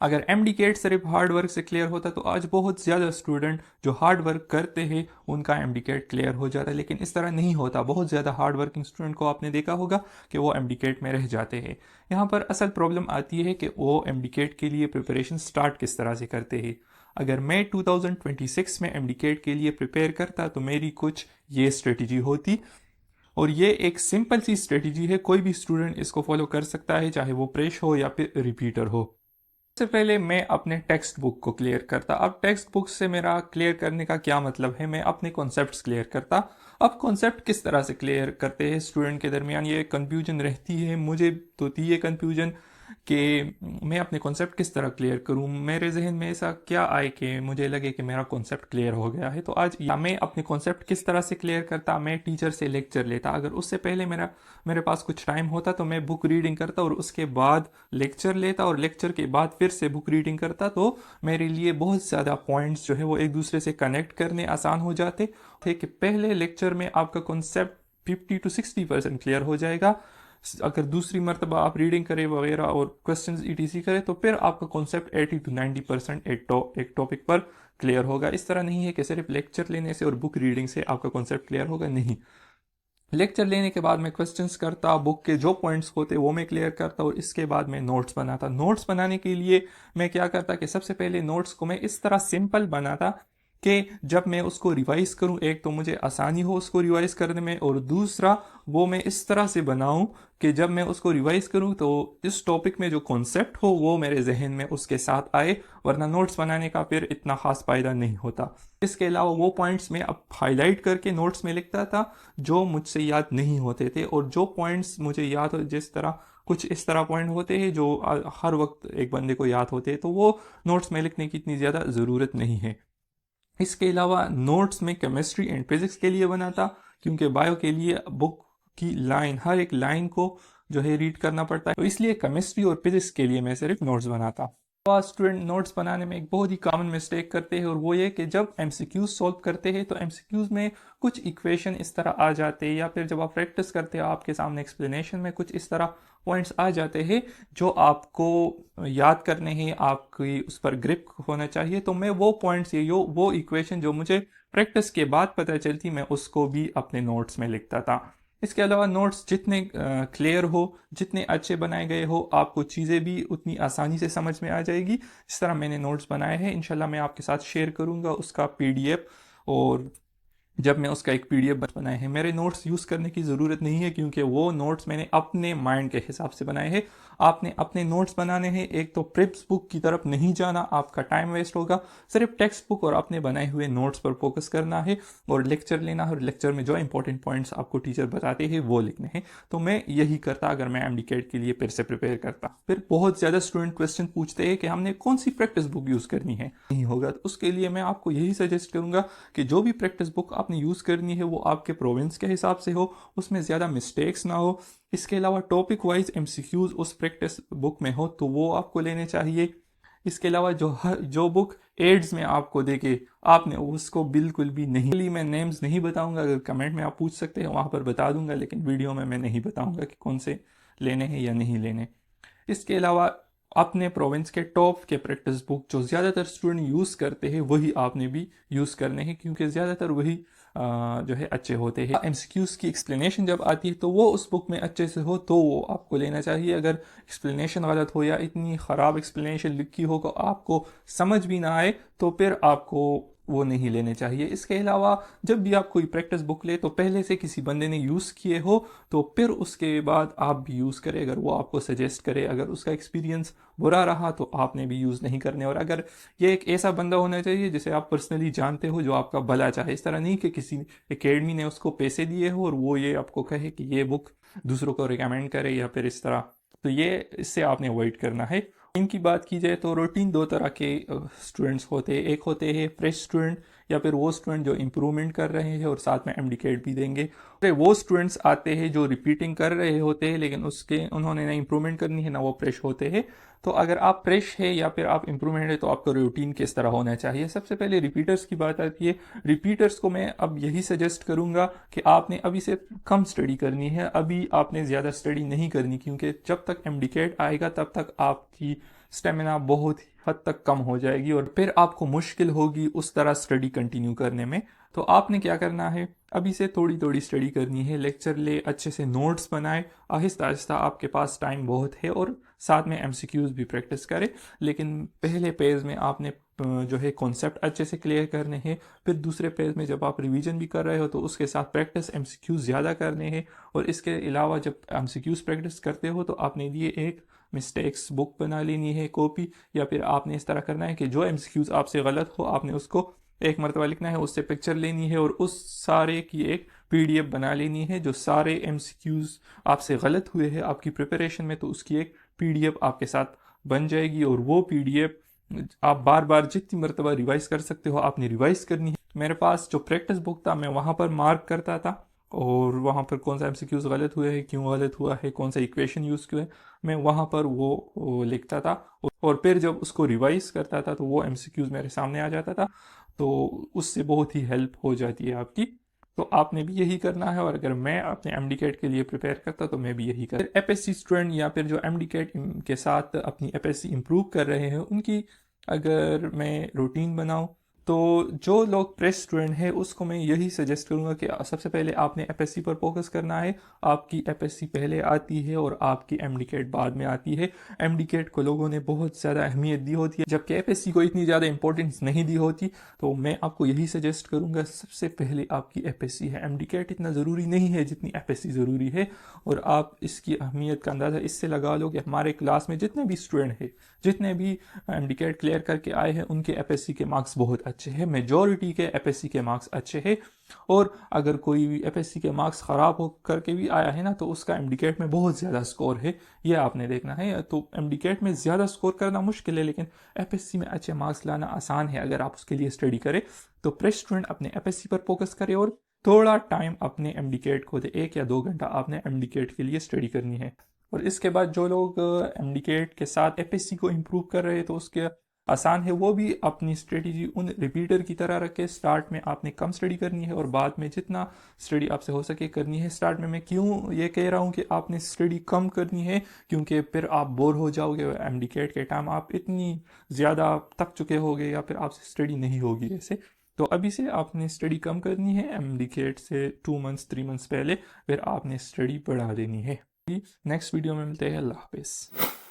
अगर एमडीकेट सिर्फ hard work से क्लियर होता तो आज बहुत ज़्यादा स्टूडेंट जो हार्ड वर्क करते हैं उनका एमडीकेट क्लियर हो जाता है, लेकिन इस तरह नहीं होता। बहुत ज़्यादा हार्ड वर्किंग स्टूडेंट को आपने देखा होगा कि वो एमडीकेट में रह जाते हैं। यहाँ पर असल प्रॉब्लम आती है कि वो एमडीकेट के लिए प्रिपरेशन स्टार्ट किस तरह से करते हैं। अगर मैं 2026 में एमडीकेट के लिए प्रिपेयर करता तो मेरी कुछ ये स्ट्रेटजी होती, और ये एक सिंपल सी स्ट्रेटजी है, कोई भी स्टूडेंट इसको फॉलो कर सकता है, चाहे वो प्रेश हो या फिर रिपीटर हो। सबसे पहले मैं अपने टेक्स्ट बुक को क्लियर करता। अब टेक्स्ट बुक से मेरा क्लियर करने का क्या मतलब है, मैं अपने कॉन्सेप्ट्स क्लियर करता। अब कॉन्सेप्ट किस तरह से क्लियर करते हैं, स्टूडेंट के दरमियान ये कन्फ्यूजन रहती है, मुझे तो थी ये कन्फ्यूजन कि मैं अपने कॉन्सेप्ट किस तरह क्लियर करूं। मेरे जहन में ऐसा क्या आए कि मुझे लगे कि मेरा कॉन्सेप्ट क्लियर हो गया है। तो आज या मैं अपने कॉन्सेप्ट किस तरह से क्लियर करता, मैं टीचर से लेक्चर लेता। अगर उससे पहले मेरे पास कुछ टाइम होता तो मैं बुक रीडिंग करता और उसके बाद लेक्चर लेता, और लेक्चर के बाद फिर से बुक रीडिंग करता। तो मेरे लिए बहुत ज़्यादा पॉइंट्स जो है वो एक दूसरे से कनेक्ट करने आसान हो जाते थे कि पहले लेक्चर में आपका कॉन्सेप्ट 50 to 60% क्लियर हो जाएगा। अगर दूसरी मरतबा आप रीडिंग करें वगैरह और क्वेश्चंस ईटीसी करें तो फिर आपका कॉन्सेप्ट 80 to 90% एक टॉपिक पर क्लियर होगा। इस तरह नहीं है कि सिर्फ लेक्चर लेने से और बुक रीडिंग से आपका कॉन्सेप्ट क्लियर होगा, नहीं। लेक्चर लेने के बाद मैं क्वेश्चंस करता, बुक के जो पॉइंट्स होते वो मैं क्लियर करता, और इसके बाद मैं नोट्स बनाता। नोट्स बनाने के लिए मैं क्या करता कि सबसे पहले नोट्स को मैं इस तरह सिंपल बनाता कि जब मैं उसको रिवाइज करूं, एक तो मुझे आसानी हो उसको रिवाइज करने में, और दूसरा वो मैं इस तरह से बनाऊं कि जब मैं उसको रिवाइज करूं तो इस टॉपिक में जो कॉन्सेप्ट हो वो मेरे जहन में उसके साथ आए, वरना नोट्स बनाने का फिर इतना खास फायदा नहीं होता। इसके अलावा वो पॉइंट्स मैं अब हाईलाइट करके नोट्स में लिखता था जो मुझसे याद नहीं होते थे, और जो पॉइंट्स मुझे याद हो, जिस तरह कुछ इस तरह पॉइंट होते हैं जो हर वक्त एक बंदे को याद होते हैं, तो वो नोट्स में लिखने की इतनी ज़्यादा ज़रूरत नहीं है। इसके अलावा नोट्स में केमिस्ट्री एंड फिजिक्स के लिए बनाता, क्योंकि बायो के लिए बुक की लाइन, हर एक लाइन को जो है रीड करना पड़ता है, तो इसलिए केमिस्ट्री और फिजिक्स के लिए मैं सिर्फ नोट्स बनाता। स्टूडेंट नोट्स बनाने में एक बहुत ही कॉमन मिस्टेक करते हैं, और वो ये कि जब एमसीक्यूज सॉल्व करते हैं तो एमसीक्यूज में कुछ इक्वेशन इस तरह आ जाते हैं, या फिर जब आप प्रैक्टिस करते हैं आपके सामने एक्सप्लेनेशन में कुछ इस तरह पॉइंट्स आ जाते हैं जो आपको याद करने हैं, आपकी उस पर ग्रिप होना चाहिए। तो मैं वो पॉइंट्स वो इक्वेशन जो मुझे प्रैक्टिस के बाद पता चलती, मैं उसको भी अपने नोट्स में लिखता था। इसके अलावा नोट्स जितने क्लियर हो, जितने अच्छे बनाए गए हो, आपको चीज़ें भी उतनी आसानी से समझ में आ जाएगी। इस तरह मैंने नोट्स बनाए हैं, इंशाल्लाह मैं आपके साथ शेयर करूंगा उसका पीडीएफ। और जब मैं उसका एक पीडीएफ बनाए हैं, मेरे नोट्स यूज़ करने की ज़रूरत नहीं है, क्योंकि वो नोट्स मैंने अपने माइंड के हिसाब से बनाए हैं। आपने अपने नोट्स बनाने हैं, एक तो प्रिप्स बुक की तरफ नहीं जाना, आपका टाइम वेस्ट होगा। सिर्फ टेक्स्ट बुक और अपने बनाए हुए नोट्स पर फोकस करना है, और लेक्चर लेना है, और लेक्चर में जो इंपॉर्टेंट पॉइंट्स आपको टीचर बताते हैं वो लिखने हैं। तो मैं यही करता अगर मैं एमडीकेट के लिए फिर से प्रिपेयर करता। फिर बहुत ज़्यादा स्टूडेंट क्वेश्चन पूछते हैं कि हमने कौन सी प्रैक्टिस बुक यूज़ करनी है, नहीं होगा। तो उसके लिए मैं आपको यही सजेस्ट करूँगा कि जो भी प्रैक्टिस बुक आपने यूज़ करनी है वो आपके प्रोविंस के हिसाब से हो, उसमें ज़्यादा मिस्टेक्स ना हो। इसके अलावा टॉपिक वाइज एमसीक्यूज उस प्रैक्टिस बुक में हो तो वो आपको लेने चाहिए। इसके अलावा जो बुक एड्स में आपको देके आपने उसको बिल्कुल भी नहीं। मैं नेम्स नहीं बताऊंगा, अगर कमेंट में आप पूछ सकते हैं वहाँ पर बता दूंगा, लेकिन वीडियो में मैं नहीं बताऊंगा कि कौन से लेने हैं या नहीं लेने। इसके अलावा अपने प्रोविंस के टॉप के प्रैक्टिस बुक जो ज़्यादातर स्टूडेंट यूज़ करते हैं वही आपने भी यूज़ करने हैं, क्योंकि ज़्यादातर वही जो है अच्छे होते हैं। एमसीक्यूज़ की एक्सप्लेनेशन जब आती है तो वो उस बुक में अच्छे से हो तो वो आपको लेना चाहिए। अगर एक्सप्लेनेशन गलत हो या इतनी ख़राब एक्सप्लेनेशन लिखी हो तो आपको समझ भी ना आए, तो फिर आपको वो नहीं लेने चाहिए। इसके अलावा जब भी आप कोई प्रैक्टिस बुक ले तो पहले से किसी बंदे ने यूज़ किए हो तो फिर उसके बाद आप भी यूज़ करें, अगर वो आपको सजेस्ट करे। अगर उसका एक्सपीरियंस बुरा रहा तो आपने भी यूज़ नहीं करने। और अगर ये एक ऐसा बंदा होना चाहिए जिसे आप पर्सनली जानते हो, जो आपका भला चाहे। इस तरह नहीं कि किसी एकेडमी ने उसको पैसे दिए हो और वो ये आपको कहे कि ये बुक दूसरों को रिकमेंड करे या फिर इस तरह, तो ये इससे आपने अवॉइड करना है। इनकी बात की जाए तो रूटीन दो तरह के स्टूडेंट्स होते हैं। एक होते हैं फ्रेश स्टूडेंट, या फिर वो स्टूडेंट जो इम्प्रूवमेंट कर रहे हैं और साथ में एमडीकेट भी देंगे। फिर वो स्टूडेंट्स आते हैं जो रिपीटिंग कर रहे होते हैं लेकिन उन्होंने ना इम्प्रूवमेंट करनी है ना वो फ्रेश होते हैं। तो अगर आप फ्रेश है या फिर आप इम्प्रूवमेंट है तो आपका रूटीन किस तरह होना चाहिए। सबसे पहले रिपीटर्स की बात आती है। रिपीटर्स को मैं अब यही सजेस्ट करूंगा कि आपने अभी से कम स्टडी करनी है, अभी आपने ज़्यादा स्टडी नहीं करनी, क्योंकि जब तक एमडीकेट आएगा तब तक आपकी स्टेमिना बहुत हद तक कम हो जाएगी और फिर आपको मुश्किल होगी उस तरह स्टडी कंटिन्यू करने में। तो आपने क्या करना है, अभी से थोड़ी थोड़ी स्टडी करनी है, लेक्चर ले, अच्छे से नोट्स बनाए, आहिस्ता आहिस्ता, आपके पास टाइम बहुत है, और साथ में एमसीक्यूज भी प्रैक्टिस करें। लेकिन पहले पेज में आपने जो है कॉन्सेप्ट अच्छे से क्लियर करने हैं, फिर दूसरे पेज में जब आप रिवीजन भी कर रहे हो तो उसके साथ प्रैक्टिस एमसीक्यूज ज़्यादा करने हैं। और इसके अलावा जब एमसीक्यूज प्रैक्टिस करते हो तो आपने लिए एक मिस्टेक्स बुक बना लेनी है, कॉपी, या फिर आपने इस तरह करना है कि जो एमसीक्यूज आपसे गलत हो आपने उसको एक मरतबा लिखना है, उससे पिक्चर लेनी है और उस सारे की एक पीडीएफ बना लेनी है, जो सारे एमसीक्यूज आपसे गलत हुए हैं आपकी प्रिपरेशन में, तो उसकी एक पीडीएफ आपके साथ बन जाएगी। और वो पीडीएफ आप बार बार जितनी मरतबा रिवाइज कर सकते हो आपने रिवाइज करनी है। मेरे पास जो प्रैक्टिस बुक था मैं वहाँ पर मार्क करता था, और वहाँ पर कौन सा एमसीक्यूज गलत हुए हैं, क्यों गलत हुआ है, कौन सा इक्वेशन यूज़ किया है, मैं वहाँ पर वो लिखता था। और फिर जब उसको रिवाइज करता था तो वो एमसीक्यूज मेरे सामने आ जाता था, तो उससे बहुत ही हेल्प हो जाती है आपकी। तो आपने भी यही करना है, और अगर मैं अपने एमडीकेट के लिए प्रिपेयर करता तो मैं भी यही कर। एपीएससी स्टूडेंट या फिर जो एमडीकेट के साथ अपनी एपीएससी इंप्रूव कर रहे हैं उनकी अगर मैं रूटीन बनाऊं, तो जो लोग प्रेस स्टूडेंट है उसको मैं यही सजेस्ट करूंगा कि सबसे पहले आपने एपीएससी पर फोकस करना है। आपकी एपीएससी पहले आती है और आपकी एमडीकेट बाद में आती है। एमडीकेट को लोगों ने बहुत ज़्यादा अहमियत दी होती है जबकि एपीएससी को इतनी ज़्यादा इंपॉर्टेंस नहीं दी होती। तो मैं आपको यही सजेस्ट करूंगा, सबसे पहले आपकी एपीएससी है। एमडीकेट इतना ज़रूरी नहीं है जितनी एपीएससी ज़रूरी है, और आप इसकी अहमियत का अंदाज़ा इससे लगा लो कि हमारे क्लास में जितने भी स्टूडेंट हैं, जितने भी एमडीकेट क्लियर करके आए हैं, उनके एपीएससी के मार्क्स बहुत अच्छे हैं, मेजॉरिटी के एपीएससी के मार्क्स अच्छे हैं। और अगर कोई भी एपीएससी के मार्क्स ख़राब हो करके भी आया है ना, तो उसका एमडीकेट में बहुत ज़्यादा स्कोर है, ये आपने देखना है। तो एमडीकेट में ज़्यादा स्कोर करना मुश्किल है, लेकिन एपीएससी में अच्छे मार्क्स लाना आसान है अगर आप उसके लिए स्टडी करें। तो प्रेस स्टूडेंट अपने एपीएससी पर फोकस करें और थोड़ा टाइम अपने एमडीकेट को दे, 1 या 2 घंटा आपने एमडीकेट के लिए स्टडी करनी है। और इसके बाद जो लोग एमडीकेट के साथ एपीएससी को इम्प्रूव कर रहे हैं तो उसके आसान है, वो भी अपनी स्ट्रेटजी उन रिपीटर की तरह रखे। स्टार्ट में आपने कम स्टडी करनी है और बाद में जितना स्टडी आपसे हो सके करनी है। स्टार्ट में मैं क्यों ये कह रहा हूँ कि आपने स्टडी कम करनी है, क्योंकि फिर आप बोर हो जाओगे। एमडीकेट के टाइम आप इतनी ज़्यादा थक चुके होगे या फिर आपसे स्टडी नहीं होगी ऐसे। तो अभी से आपने स्टडी कम करनी है, एमडीकेट से 2 मंथ्स 3 मंथ्स पहले फिर आपने स्टडी बढ़ा देनी है। नेक्स्ट वीडियो में मिलते हैं। अल्लाह हाफिज़।